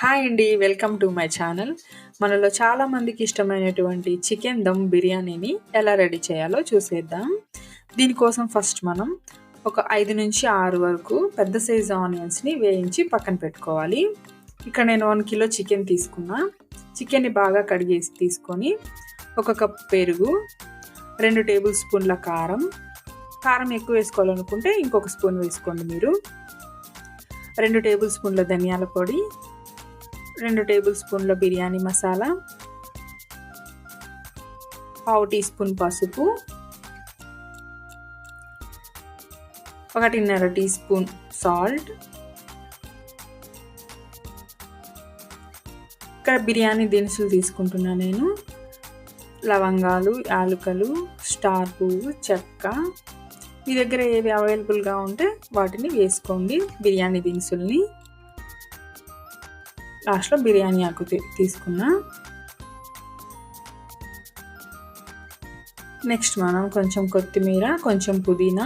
Hi అండి. Welcome to my channel. మనలో చాలామందికి ఇష్టమైనటువంటి చికెన్ దమ్ బిర్యానీని ఎలా రెడీ చేయాలో చూసేద్దాం. దీనికోసం ఫస్ట్ మనం ఒక 5-6 వరకు పెద్ద సైజు ఆనియన్స్ని వేయించి పక్కన పెట్టుకోవాలి. ఇక్కడ నేను 1 కిలో చికెన్ తీసుకున్నా. చికెన్ని బాగా కడిగేసి తీసుకొని 1 కప్ పెరుగు, 2 టేబుల్ స్పూన్ల కారం ఎక్కువ వేసుకోవాలనుకుంటే ఇంకొక స్పూన్ వేసుకోండి మీరు. 2 టేబుల్ స్పూన్ల ధనియాల పొడి, 2 టేబుల్ స్పూన్ల బిర్యానీ మసాలా, 1/2 టీ స్పూన్ పసుపు, 1.5 టీ స్పూన్ సాల్ట్. ఇక్కడ బిర్యానీ దినుసులు తీసుకుంటున్నా నేను. లవంగాలు, యాలకులు, స్టార్ పువ్వు, చెక్క, మీ దగ్గర ఏవి అవైలబుల్గా ఉంటే వాటిని వేసుకోండి. బిర్యానీ దినుసుల్ని లాస్ట్లో బిర్యానీ ఆకు తీసుకున్నా. నెక్స్ట్ మనం కొంచెం కొత్తిమీర, కొంచెం పుదీనా,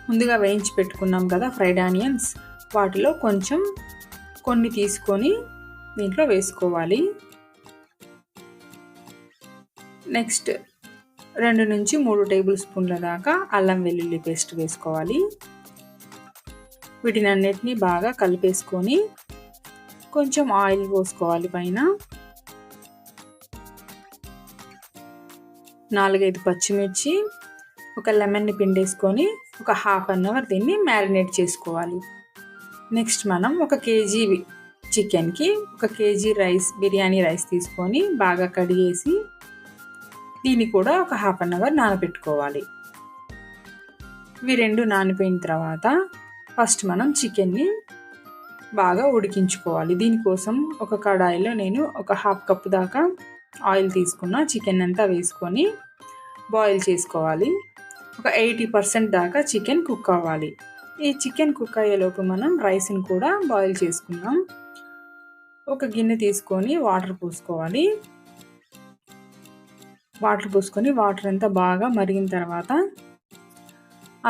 ముందుగా వేయించి పెట్టుకున్నాం కదా ఫ్రైడ్ ఆనియన్స్, వాటిలో కొన్ని తీసుకొని దీంట్లో వేసుకోవాలి. నెక్స్ట్ 2-3 టేబుల్ స్పూన్ల దాకా అల్లం వెల్లుల్లి పేస్ట్ వేసుకోవాలి. వీటిని అన్నిటినీ బాగా కలిపేసుకొని కొంచెం ఆయిల్ పోసుకోవాలి పైన. 4-5 పచ్చిమిర్చి, ఒక లెమన్ని పిండేసుకొని ఒక ½ అన్ అవర్ దీన్ని మ్యారినేట్ చేసుకోవాలి. నెక్స్ట్ మనం 1 కేజీ చికెన్కి 1 కేజీ బిర్యానీ రైస్ తీసుకొని బాగా కడిగేసి దీన్ని కూడా ఒక ½ అన్ అవర్ నానబెట్టుకోవాలి. ఇవి 2 నానిపోయిన తర్వాత ఫస్ట్ మనం చికెన్ని బాగా ఉడికించుకోవాలి. దీనికోసం ఒక కడాయిలో నేను ఒక ½ కప్ దాకా ఆయిల్ తీసుకున్న. చికెన్ అంతా వేసుకొని బాయిల్ చేసుకోవాలి. ఒక 80% దాకా చికెన్ కుక్ అవ్వాలి. ఈ చికెన్ కుక్ అయ్యేలోపు మనం రైస్ని కూడా బాయిల్ చేసుకుందాం. ఒక గిన్నె తీసుకొని వాటర్ పోసుకోవాలి. వాటర్ అంతా బాగా మరిగిన తర్వాత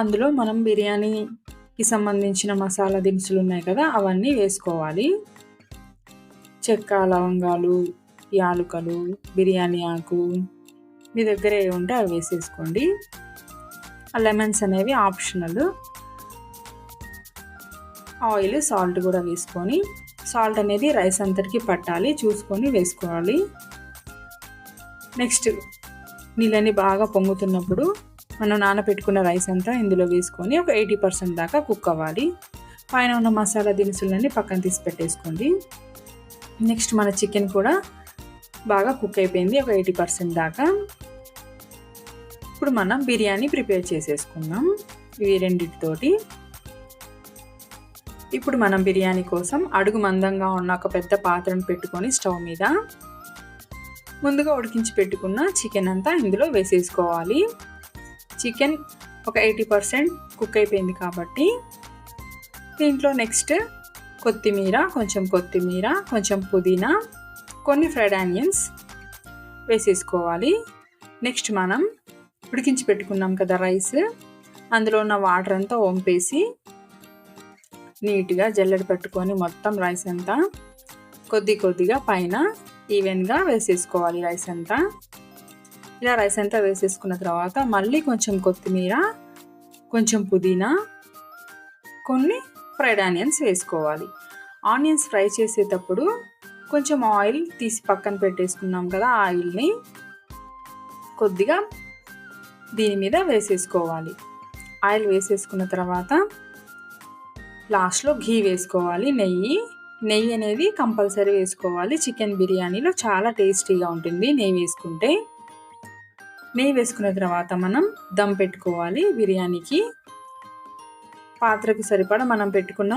అందులో మనం బిర్యానీకి సంబంధించిన మసాలా దినుసులు ఉన్నాయి కదా, అవన్నీ వేసుకోవాలి. చెక్క, లవంగాలు, యాలకులు, బిర్యానీ ఆకు, మీ దగ్గర ఏ ఉంటే అవి వేసేసుకోండి. లెమన్స్ అనేవి ఆప్షనల్. ఆయిల్, సాల్ట్ కూడా వేసుకొని, సాల్ట్ అనేది రైస్ అంతటికి పట్టాలి చూసుకొని వేసుకోవాలి. నెక్స్ట్ నీళ్ళని బాగా పొంగుతున్నప్పుడు మనం నానబెట్టుకున్న రైస్ అంతా ఇందులో వేసుకొని ఒక 80% దాకా కుక్ అవ్వాలి. పైన ఉన్న మసాలా దినుసులన్నీ పక్కన తీసి పెట్టేసుకోండి. నెక్స్ట్ మన చికెన్ కూడా బాగా కుక్ అయిపోయింది ఒక 80% దాకా. ఇప్పుడు మనం బిర్యానీ ప్రిపేర్ చేసేసుకుందాం ఇవి రెండింటితోటి. ఇప్పుడు మనం బిర్యానీ కోసం అడుగు మందంగా ఉన్న ఒక పెద్ద పాత్రను పెట్టుకొని స్టవ్ మీద ముందుగా ఉడికించి పెట్టుకున్న చికెన్ అంతా ఇందులో వేసేసుకోవాలి. చికెన్ ఒక 80% కుక్ అయిపోయింది కాబట్టి దీంట్లో నెక్స్ట్ కొత్తిమీర, కొంచెం పుదీనా, కొన్ని ఫ్రైడ్ ఆనియన్స్ వేసేసుకోవాలి. నెక్స్ట్ మనం ఉడికించి పెట్టుకున్నాం కదా రైస్, అందులో ఉన్న వాటర్ అంతా వంపేసి నీట్గా జల్లెడ పట్టుకొని మొత్తం రైస్ అంతా కొద్దిగా పైన ఈవెన్గా వేసేసుకోవాలి రైస్ అంతా. ఇలా రైస్ అంతా వేసేసుకున్న తర్వాత మళ్ళీ కొంచెం కొత్తిమీర, కొంచెం పుదీనా, కొన్ని ఫ్రైడ్ ఆనియన్స్ వేసుకోవాలి. ఆనియన్స్ ఫ్రై చేసేటప్పుడు కొంచెం ఆయిల్ తీసి పక్కన పెట్టేసుకున్నాం కదా, ఆయిల్ని కొద్దిగా దీని మీద వేసేసుకోవాలి. ఆయిల్ వేసేసుకున్న తర్వాత లాస్ట్లో ఘీ వేసుకోవాలి. నెయ్యి అనేది కంపల్సరీ వేసుకోవాలి. చికెన్ బిర్యానీలో చాలా టేస్టీగా ఉంటుంది నెయ్యి వేసుకుంటే. నెయ్యి వేసుకున్న తర్వాత మనం దమ్ పెట్టుకోవాలి బిర్యానీకి. పాత్రకు సరిపడా మనం పెట్టుకున్న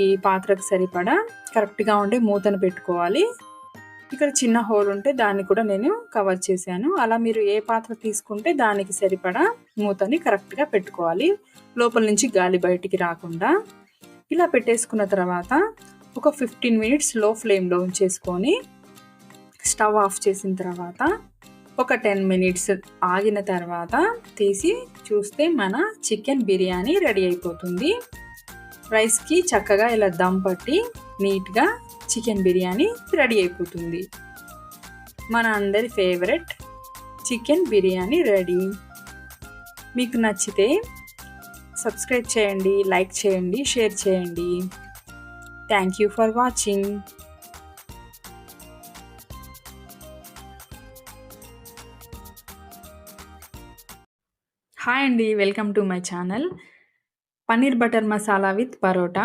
ఈ పాత్రకు సరిపడా కరెక్ట్గా ఉండే మూతను పెట్టుకోవాలి. ఇక్కడ చిన్న హోల్ ఉంటే దాన్ని కూడా నేను కవర్ చేశాను. అలా మీరు ఏ పాత్ర తీసుకుంటే దానికి సరిపడా మూతని కరెక్ట్గా పెట్టుకోవాలి, లోపల నుంచి గాలి బయటికి రాకుండా. ఇలా పెట్టేసుకున్న తర్వాత ఒక 15 మినిట్స్ లో ఫ్లేమ్లో ఉంచేసుకొని స్టవ్ ఆఫ్ చేసిన తర్వాత ఒక 10 మినిట్స్ ఆగిన తర్వాత తీసి చూస్తే మన చికెన్ బిర్యానీ రెడీ అయిపోతుంది. రైస్కి చక్కగా ఇలా దమ్ పట్టి నీట్గా చికెన్ బిర్యానీ రెడీ అయిపోతుంది. మన అందరి ఫేవరెట్ చికెన్ బిర్యానీ రెడీ. మీకు నచ్చితే సబ్స్క్రైబ్ చేయండి, లైక్ చేయండి, షేర్ చేయండి. Thank you for watching. Hi అండి, welcome to my channel. Paneer butter masala with parotta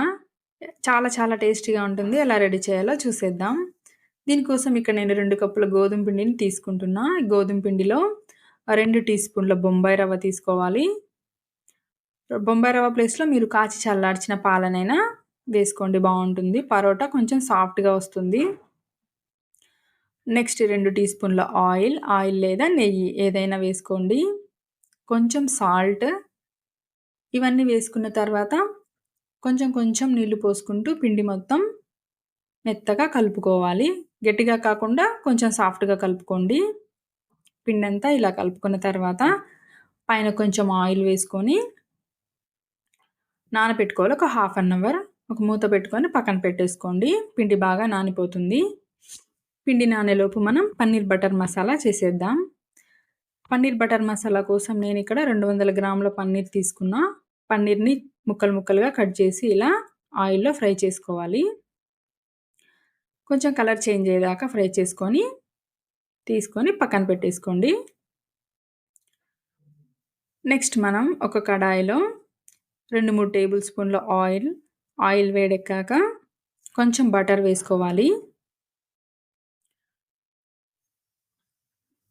చాలా చాలా టేస్టీగా ఉంటుంది. ఎలా రెడీ చేయాలో చూసేద్దాం. దీనికోసం ఇక్కడ నేను 2 కప్పుల గోధుమ పిండిని తీసుకుంటున్నా. గోధుమ పిండిలో 2 టీ స్పూన్ల బొంబాయి రవ్వ తీసుకోవాలి. బొంబాయి రవ్వ ప్లేస్లో మీరు కాచి చల్లార్చిన పాలనైనా వేసుకోండి, బాగుంటుంది. పరోటా కొంచెం సాఫ్ట్గా వస్తుంది. నెక్స్ట్ 2 టీ స్పూన్ల ఆయిల్ లేదా నెయ్యి ఏదైనా వేసుకోండి. కొంచెం సాల్ట్. ఇవన్నీ వేసుకున్న తర్వాత కొంచెం కొంచెం నీళ్లు పోసుకుంటూ పిండి మొత్తం మెత్తగా కలుపుకోవాలి. గట్టిగా కాకుండా కొంచెం సాఫ్ట్గా కలుపుకోండి. పిండి అంతా ఇలా కలుపుకున్న తర్వాత పైన కొంచెం ఆయిల్ వేసుకొని నానబెట్టుకోవాలి. ఒక హాఫ్ అన్ అవర్ ఒక మూత పెట్టుకొని పక్కన పెట్టేసుకోండి. పిండి బాగా నానిపోతుంది. పిండి నానేలోపు మనం పన్నీర్ బటర్ మసాలా చేసేద్దాం. పన్నీర్ బటర్ మసాలా కోసం నేను ఇక్కడ 200 గ్రాముల పన్నీర్ తీసుకున్నా. పన్నీర్ని ముక్కలు ముక్కలుగా కట్ చేసి ఇలా ఆయిల్లో ఫ్రై చేసుకోవాలి. కొంచెం కలర్ చేంజ్ అయ్యేదాకా ఫ్రై చేసుకొని తీసుకొని పక్కన పెట్టేసుకోండి. నెక్స్ట్ మనం ఒక కడాయిలో 2-3 టేబుల్ స్పూన్ల ఆయిల్ వేడెక్కాక కొంచెం బటర్ వేసుకోవాలి.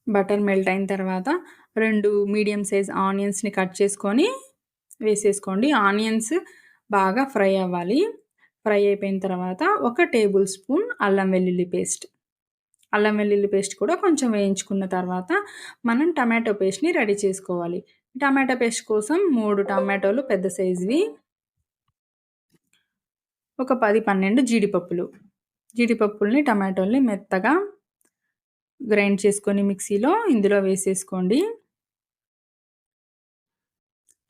బటర్ మెల్ట్ అయిన తర్వాత 2 మీడియం సైజ్ ఆనియన్స్ని కట్ చేసుకొని వేసేసుకోండి. ఆనియన్స్ బాగా ఫ్రై అవ్వాలి. ఫ్రై అయిపోయిన తర్వాత 1 టేబుల్ స్పూన్ అల్లం వెల్లుల్లి పేస్ట్ కూడా కొంచెం వేయించుకున్న తర్వాత మనం టమాటో పేస్ట్ని రెడీ చేసుకోవాలి. టమాటో పేస్ట్ కోసం 3 టమాటోలు పెద్ద సైజువి, ఒక 10-12 జీడిపప్పుల్ని టమాటోల్ని మెత్తగా గ్రైండ్ చేసుకొని మిక్సీలో ఇందులో వేసేసుకోండి.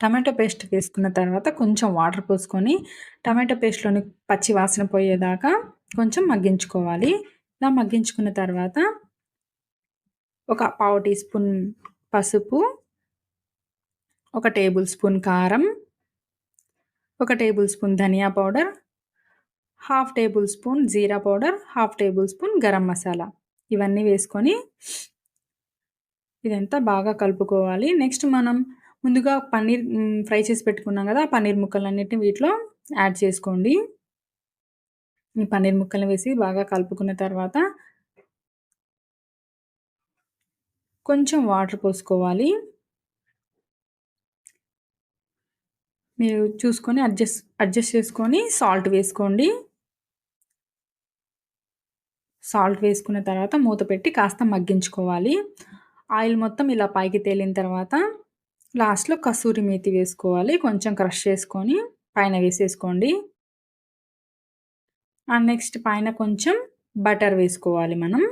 టమాటో పేస్ట్ వేసుకున్న తర్వాత కొంచెం వాటర్ పోసుకొని టమాటో పేస్ట్లోని పచ్చి వాసన పోయేదాకా కొంచెం మగ్గించుకోవాలి. ఇలా మగ్గించుకున్న తర్వాత ఒక 1/2 టీ స్పూన్ పసుపు, 1 టేబుల్ స్పూన్ కారం, 1 table spoon dhaniya powder, 1/2 table spoon jeera powder, 1/2 table spoon garam masala ఇవన్నీ వేసుకొని ఇదంతా బాగా కలుపుకోవాలి. నెక్స్ట్ మనం ముందుగా పన్నీర్ ఫ్రై చేసి పెట్టుకున్నాం కదా, ఆ పన్నీర్ ముక్కలన్నిటిని వీటిలో యాడ్ చేసుకోండి. ఈ పన్నీర్ ముక్కల్ని వేసి బాగా కలుపుకున్న తర్వాత కొంచెం వాటర్ పోసుకోవాలి. మీరు చూసుకొని అడ్జస్ట్ చేసుకొని సాల్ట్ వేసుకోండి. సాల్ట్ వేసుకున్న తర్వాత మూత పెట్టి కాస్త మగ్గించుకోవాలి. ఆయిల్ మొత్తం ఇలా పైకి తేలిన తర్వాత లాస్ట్లో కసూరి మేతి వేసుకోవాలి. కొంచెం క్రష్ చేసుకొని పైన వేసేసుకోండి. నెక్స్ట్ పైన కొంచెం బటర్ వేసుకోవాలి. మనం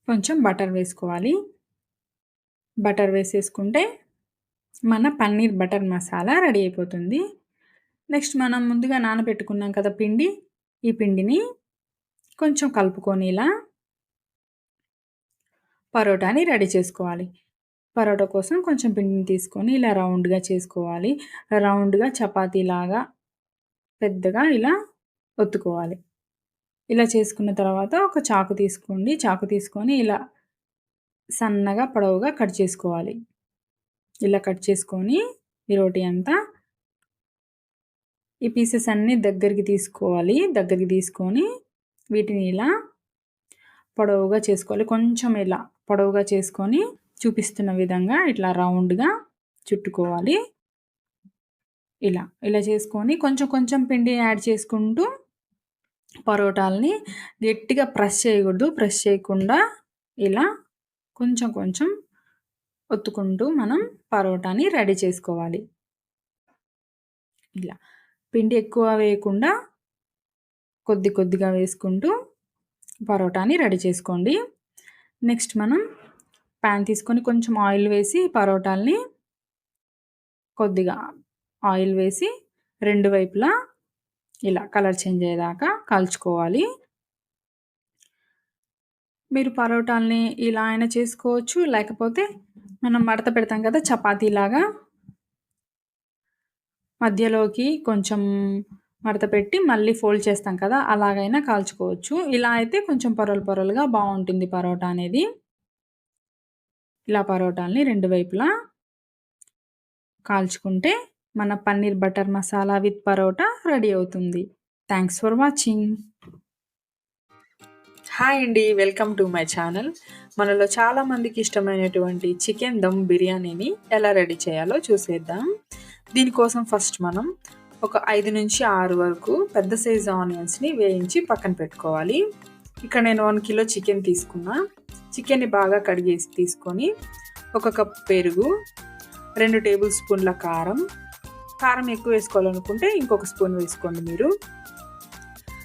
కొంచెం బటర్ వేసుకోవాలి. బటర్ వేసేసుకుంటే మన పన్నీర్ బటర్ మసాలా రెడీ అయిపోతుంది. నెక్స్ట్ మనం ముందుగా నానబెట్టుకున్నాం కదా పిండి, ఈ పిండిని కొంచెం కలుపుకొని ఇలా పరోటాని రెడీ చేసుకోవాలి. పరోటా కోసం కొంచెం పిండిని తీసుకొని ఇలా రౌండ్గా చేసుకోవాలి. రౌండ్గా చపాతీలాగా పెద్దగా ఇలా ఒత్తుకోవాలి. ఇలా చేసుకున్న తర్వాత ఒక చాకు తీసుకోండి. చాకు తీసుకొని ఇలా సన్నగా పొడవుగా కట్ చేసుకోవాలి. ఇలా కట్ చేసుకొని ఈ రోటీ అంతా ఈ పీసెస్ అన్నీ దగ్గరికి తీసుకొని వీటిని ఇలా పొడవుగా చేసుకోవాలి. కొంచెం ఇలా పొడవుగా చేసుకొని చూపిస్తున్న విధంగా ఇట్లా రౌండ్గా చుట్టుకోవాలి. ఇలా చేసుకొని కొంచెం కొంచెం పిండి యాడ్ చేసుకుంటూ పరోటాలని గట్టిగా ప్రెస్ చేయకూడదు. ప్రెస్ చేయకుండా ఇలా కొంచెం కొంచెం ఒత్తుకుంటూ మనం పరోటాని రెడీ చేసుకోవాలి. ఇలా పిండి ఎక్కువ వేయకుండా కొద్ది కొద్దిగా వేసుకుంటూ పరోటాని రెడీ చేసుకోండి. నెక్స్ట్ మనం ప్యాన్ తీసుకొని కొంచెం ఆయిల్ వేసి పరోటాల్ని కొద్దిగా ఆయిల్ వేసి రెండు వైపులా ఇలా కలర్ చేంజ్ అయ్యేదాకా కాల్చుకోవాలి. మీరు పరోటాలని ఇలా అయినా చేసుకోవచ్చు. లేకపోతే మనం మడత పెడతాం కదా చపాతీలాగా మధ్యలోకి కొంచెం మడత పెట్టి మళ్ళీ ఫోల్డ్ చేస్తాం కదా అలాగైనా కాల్చుకోవచ్చు. ఇలా అయితే కొంచెం పొరలు పొరలుగా బాగుంటుంది పరోటా అనేది. ఇలా పరోటాలని రెండు వైపులా కాల్చుకుంటే మన paneer butter masala with parotta ready అవుతుంది. Thanks for watching. హాయ్ అండి, వెల్కమ్ టు మై ఛానల్. మనలో చాలామందికి ఇష్టమైనటువంటి చికెన్ దమ్ బిర్యానీని ఎలా రెడీ చేయాలో చూసేద్దాం. దీనికోసం ఫస్ట్ మనం ఒక 5 నుంచి 6 వరకు పెద్ద సైజు ఆనియన్స్ని వేయించి పక్కన పెట్టుకోవాలి. ఇక్కడ నేను 1 కిలో చికెన్ తీసుకున్నా. చికెన్ని బాగా కడిగేసి తీసుకొని 1 కప్ పెరుగు, 2 టేబుల్ స్పూన్ల కారం ఎక్కువ వేసుకోవాలనుకుంటే ఇంకొక స్పూన్ వేసుకోండి మీరు.